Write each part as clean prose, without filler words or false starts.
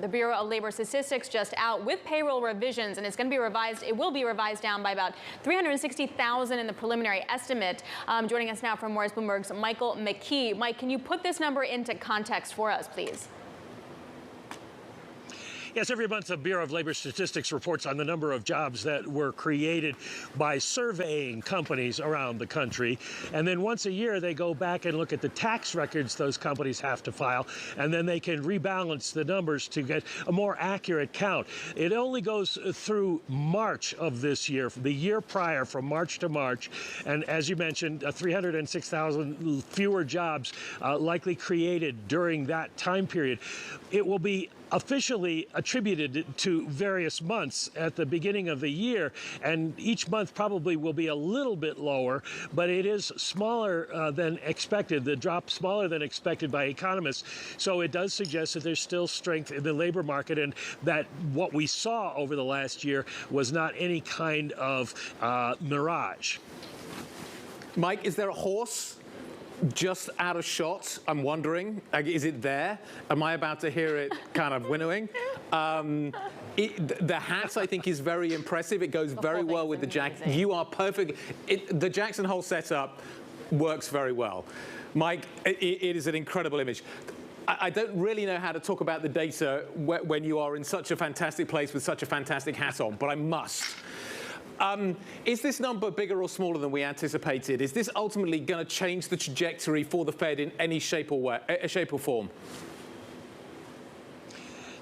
The Bureau of Labor Statistics just out with payroll revisions, and it's going to be revised. It will be revised down by about 360,000 in the preliminary estimate. Joining us now from more is Bloomberg's Michael McKee. Mike, can you put this number into context for us, please? Yes, every month the Bureau of Labor Statistics reports on the number of jobs that were created by surveying companies around the country. And then once a year, they go back and look at the tax records those companies have to file, and then they can rebalance the numbers to get a more accurate count. It only goes through March of this year, the year prior, from March to March. And as you mentioned, 306,000 fewer jobs likely created during that time period. It will be officially attributed to various months at the beginning of the year, and each month probably will be a little bit lower, but it is smaller than expected, the drop smaller than expected by economists. So it does suggest that there's still strength in the labor market, and that what we saw over the last year was not any kind of mirage. Mike, is there a horse just out of shot? I'm wondering, is it there? Am I about to hear it kind of winnowing? The hat, I think, is very impressive. It goes very well with the Jackson. You are perfect. The Jackson Hole setup works very well. Mike, it is an incredible image. I don't really know how to talk about the data when you are in such a fantastic place with such a fantastic hat on, but I must. Is this number bigger or smaller than we anticipated? Is this ultimately going to change the trajectory for the Fed in any shape or form?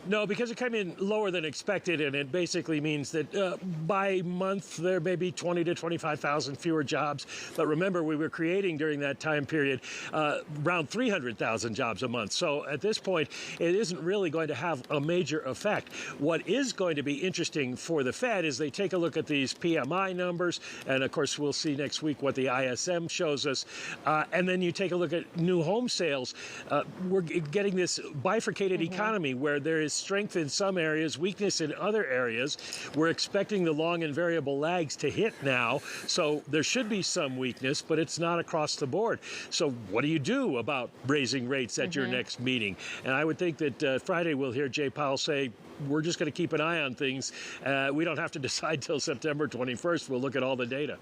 No, because it came in lower than expected, and it basically means that by month there may be 20 to 25,000 fewer jobs. But remember, we were creating during that time period around 300,000 jobs a month. So at this point, it isn't really going to have a major effect. What is going to be interesting for the Fed is they take a look at these PMI numbers, and of course we'll see next week what the ISM shows us. And then you take a look at new home sales. We're getting this bifurcated economy where there is strength in some areas, weakness in other areas. We're expecting the long and variable lags to hit now, so there should be some weakness, but it's not across the board. So what do you do about raising rates at your next meeting? And I would think that Friday we'll hear Jay Powell say, we're just going to keep an eye on things. We don't have to decide till September 21st. We'll look at all the data.